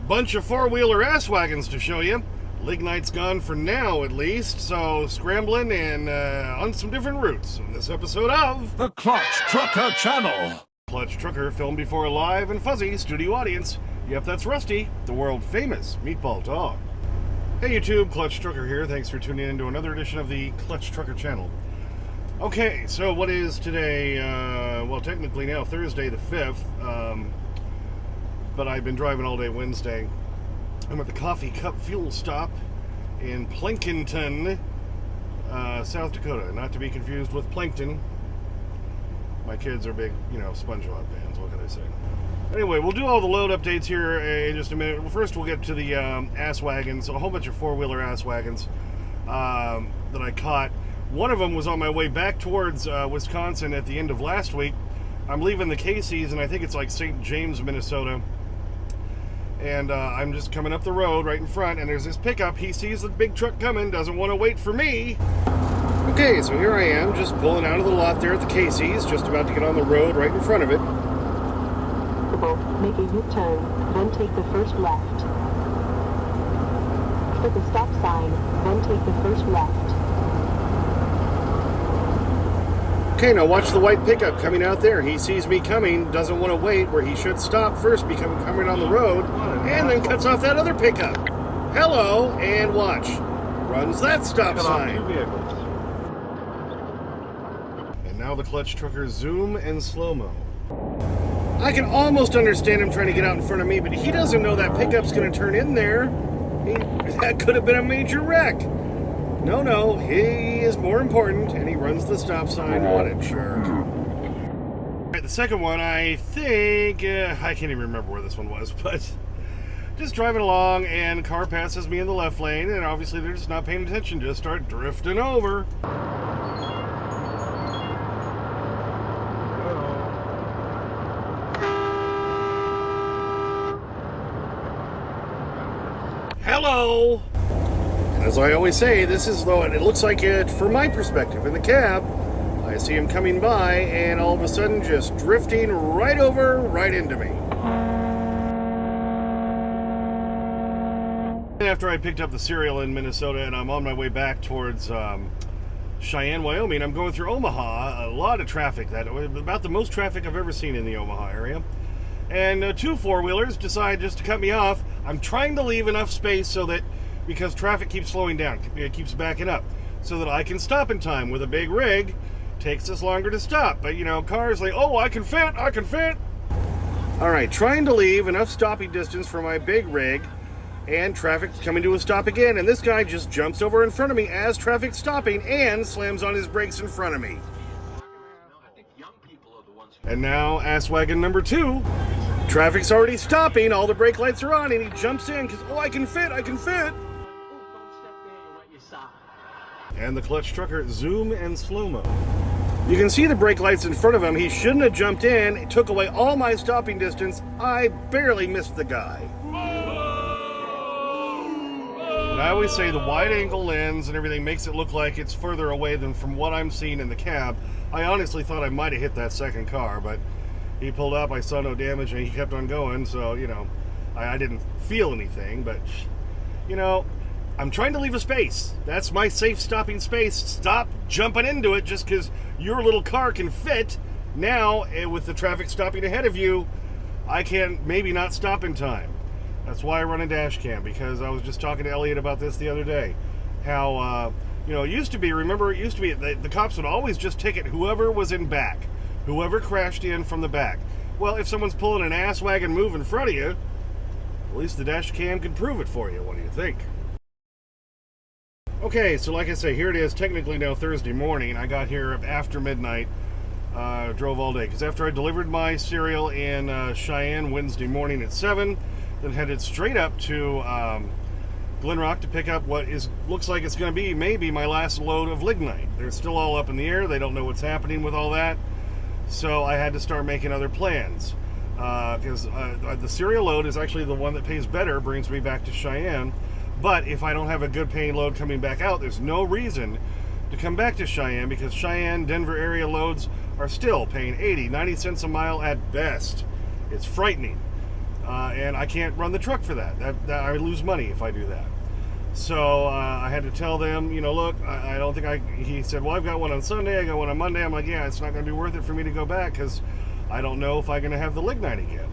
Bunch of four-wheeler Ass-Wagons to show you. Lignite's gone for now, at least, so scrambling and on some different routes in this episode of the Clutch Trucker Channel. Clutch Trucker, filmed before a live and fuzzy studio audience. Yep, that's Rusty, the world-famous meatball dog. Hey YouTube, Clutch Trucker here. Thanks for tuning in to another edition of the Clutch Trucker Channel. Okay, so what is today? Well, technically now Thursday the 5th, but I've been driving all day Wednesday. I'm at the Coffee Cup Fuel Stop in Plankinton, South Dakota. Not to be confused with Plankton. My kids are big, SpongeBob fans. What can I say? Anyway, we'll do all the load updates here in just a minute. Well, first, we'll get to the Ass-Wagons, a whole bunch of four-wheeler Ass-Wagons that I caught. One of them was on my way back towards Wisconsin at the end of last week. I'm leaving the Casey's, and I think it's like St. James, Minnesota. And I'm just coming up the road right in front, and there's this pickup. He sees the big truck coming, doesn't want to wait for me. Okay, so here I am, just pulling out of the lot there at the Casey's, just about to get on the road right in front of it. Make a U-turn, then take the first left. For the stop sign, then take the first left. Okay, now watch the white pickup coming out there. He sees me coming, doesn't want to wait, where he should stop first, coming on the road, and then cuts off that other pickup. Hello, and watch. Runs that stop sign. And now the Clutch Trucker zoom and slow-mo. I can almost understand him trying to get out in front of me, but he doesn't know that pickup's going to turn in there. That could have been a major wreck. No, he is more important, and he runs the stop sign. What a jerk. All right, the second one, I think, I can't even remember where this one was, but just driving along, and a car passes me in the left lane, and obviously they're just not paying attention, just start drifting over. Hello! As I always say, this is though it looks like it from my perspective in the cab. I see him coming by and all of a sudden just drifting right over, right into me. After I picked up the cereal in Minnesota and I'm on my way back towards Cheyenne, Wyoming, I'm going through Omaha. A lot of traffic, about the most traffic I've ever seen in the Omaha area. And two four-wheelers decide just to cut me off. I'm trying to leave enough space so that because traffic keeps slowing down, it keeps backing up, so that I can stop in time. With a big rig, takes us longer to stop. But, cars like, oh, I can fit. All right, trying to leave enough stopping distance for my big rig, and traffic's coming to a stop again, and this guy just jumps over in front of me as traffic's stopping and slams on his brakes in front of me. And now, Ass-Wagon number 2. Traffic's already stopping, all the brake lights are on, and he jumps in because, oh, I can fit. And the Clutch Trucker zoom and slow-mo. You can see the brake lights in front of him. He shouldn't have jumped in. It took away all my stopping distance. I barely missed the guy. And I always say the wide-angle lens and everything makes it look like it's further away than from what I'm seeing in the cab. I honestly thought I might have hit that second car, but he pulled up, I saw no damage, and he kept on going, so, I didn't feel anything, but, I'm trying to leave a space. That's my safe stopping space. Stop jumping into it just because your little car can fit. Now, with the traffic stopping ahead of you, I can maybe not stop in time. That's why I run a dash cam, because I was just talking to Elliot about this the other day. How, it used to be, the cops would always just ticket whoever was in back. Whoever crashed in from the back. Well, if someone's pulling an Ass-Wagon move in front of you, at least the dash cam can prove it for you. What do you think? Okay, so like I say, here it is, technically now Thursday morning. I got here after midnight, drove all day. Because after I delivered my cereal in Cheyenne Wednesday morning at 7, then headed straight up to Glen Rock to pick up what looks like it's going to be maybe my last load of Lignite. They're still all up in the air. They don't know what's happening with all that. So I had to start making other plans. Because the cereal load is actually the one that pays better, brings me back to Cheyenne. But if I don't have a good paying load coming back out, there's no reason to come back to Cheyenne, because Cheyenne, Denver area loads are still paying 80, 90 cents a mile at best. It's frightening. and I can't run the truck for that. I lose money if I do that. So I had to tell them, you know, look, I don't think he said, well, I've got one on Sunday, I got one on Monday. I'm like, yeah, it's not going to be worth it for me to go back because I don't know if I'm going to have the Lignite again.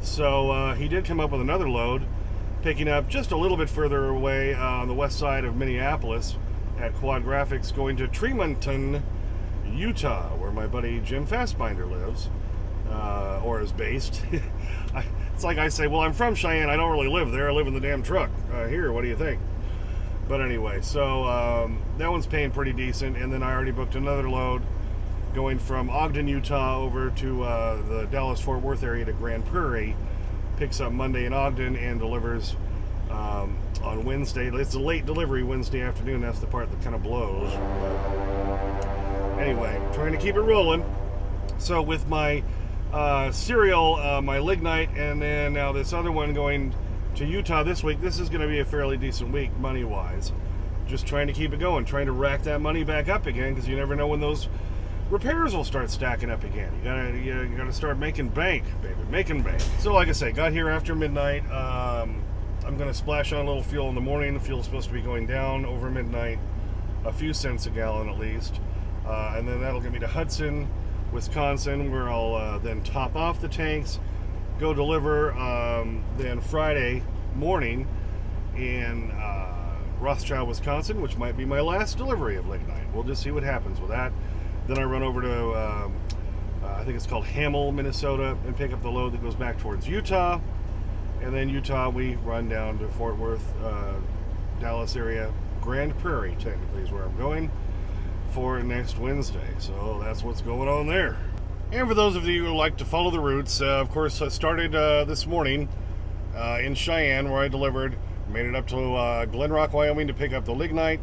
So he did come up with another load, picking up just a little bit further away on the west side of Minneapolis at Quad Graphics, going to Tremonton, Utah, where my buddy Jim Fastbinder lives, or is based. It's like I say, well, I'm from Cheyenne. I don't really live there. I live in the damn truck here. What do you think? But anyway, so that one's paying pretty decent. And then I already booked another load going from Ogden, Utah over to the Dallas-Fort Worth area to Grand Prairie. Picks up Monday in Ogden and delivers on Wednesday. It's a late delivery Wednesday afternoon. That's the part that kind of blows. But anyway, trying to keep it rolling. So with my cereal, my Lignite, and then now this other one going to Utah this week, this is going to be a fairly decent week money-wise. Just trying to keep it going, trying to rack that money back up again, because you never know when those repairs will start stacking up again. You gotta start making bank, baby, making bank. So like I say, got here after midnight. I'm gonna splash on a little fuel in the morning. The fuel's supposed to be going down over midnight, a few cents a gallon at least, and then that'll get me to Hudson, Wisconsin, where I'll then top off the tanks, go deliver then Friday morning in Rothschild, Wisconsin, which might be my last delivery of Lignite. We'll just see what happens with that. Then I run over to, I think it's called Hamel, Minnesota, and pick up the load that goes back towards Utah. And then Utah, we run down to Fort Worth, Dallas area. Grand Prairie, technically, is where I'm going for next Wednesday. So that's what's going on there. And for those of you who like to follow the routes, of course, I started this morning in Cheyenne, where I delivered. Made it up to Glen Rock, Wyoming to pick up the Lignite.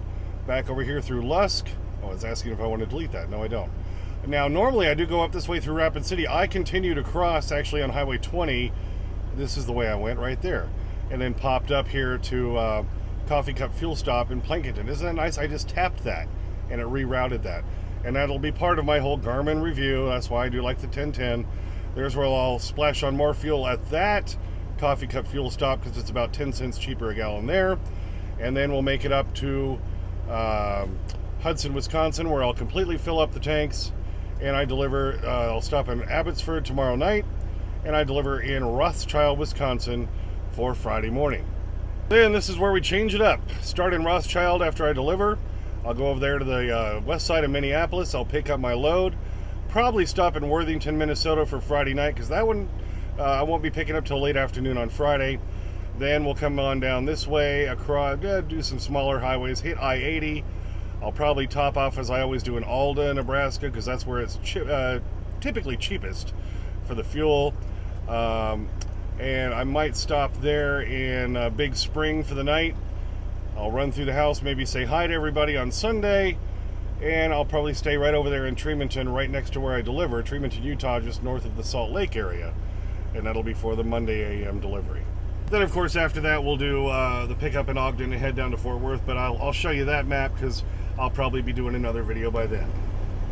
Back over here through Lusk. I was asking if I want to delete that. No, I don't. Now, normally I do go up this way through Rapid City. I continue to cross, actually, on Highway 20. This is the way I went right there. And then popped up here to Coffee Cup Fuel Stop in Plankinton. Isn't that nice? I just tapped that, and it rerouted that. And that'll be part of my whole Garmin review. That's why I do like the 1010. There's where I'll splash on more fuel at that Coffee Cup Fuel Stop, because it's about 10 cents cheaper a gallon there. And then we'll make it up to Hudson, Wisconsin, where I'll completely fill up the tanks, and I deliver. I'll stop in Abbotsford tomorrow night, and I deliver in Rothschild, Wisconsin for Friday morning. Then this is where we change it up. Start in Rothschild after I deliver. I'll go over there to the west side of Minneapolis. I'll pick up my load. Probably stop in Worthington, Minnesota for Friday night, because that one I won't be picking up till late afternoon on Friday. Then we'll come on down this way, across, do some smaller highways, hit I-80. I'll probably top off, as I always do, in Alda, Nebraska, because that's where it's typically cheapest for the fuel. And I might stop there in Big Spring for the night. I'll run through the house, maybe say hi to everybody on Sunday, and I'll probably stay right over there in Tremonton, right next to where I deliver, Tremonton, Utah, just north of the Salt Lake area. And that'll be for the Monday a.m. delivery. Then, of course, after that, we'll do the pickup in Ogden and head down to Fort Worth, but I'll show you that map, because I'll probably be doing another video by then.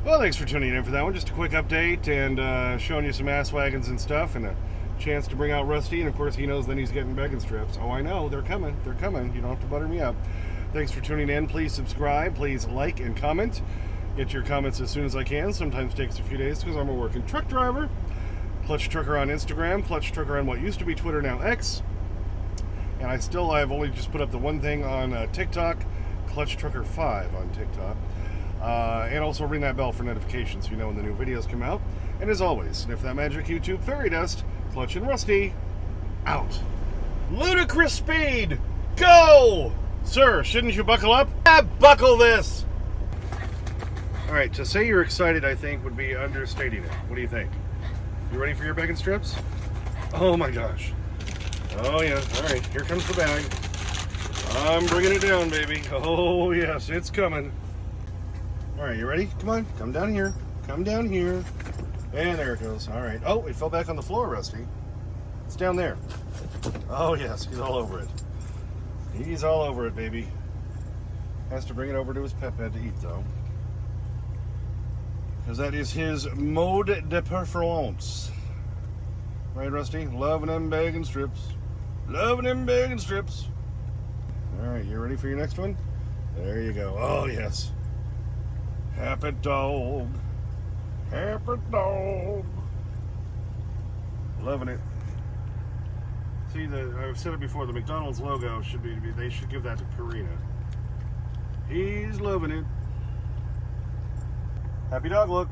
Well, thanks for tuning in for that one. Just a quick update and showing you some Ass-Wagons and stuff, and a chance to bring out Rusty. And, of course, he knows then he's getting begging strips. Oh, I know. They're coming. They're coming. You don't have to butter me up. Thanks for tuning in. Please subscribe. Please like and comment. Get your comments as soon as I can. Sometimes takes a few days because I'm a working truck driver. Clutch Trucker on Instagram. Clutch Trucker on what used to be Twitter, now X. And I've only just put up the one thing on TikTok. Clutch Trucker 5 on TikTok. And also ring that bell for notifications so you know when the new videos come out. And as always, sniff that magic YouTube fairy dust. Clutch and Rusty, out. Ludicrous speed! Go! Sir, shouldn't you buckle up? Buckle this! Alright, to say you're excited, I think, would be understating it. What do you think? You ready for your bacon strips? Oh my gosh. Oh yeah, alright, here comes the bag. I'm bringing it down, baby. Oh yes, it's coming. Alright, you ready? Come on, come down here. Come down here. And there it goes. Alright. Oh, it fell back on the floor, Rusty. It's down there. Oh yes, he's all over it. He's all over it, baby. Has to bring it over to his pet bed to eat, though. Because that is his mode de preference. Right, Rusty? Loving them bacon strips. Loving them bacon strips. All right, you ready for your next one? There you go. Oh, yes. Happy dog. Happy dog. Loving it. See, I've said it before, the McDonald's logo should be, they should give that to Karina. He's loving it. Happy dog look.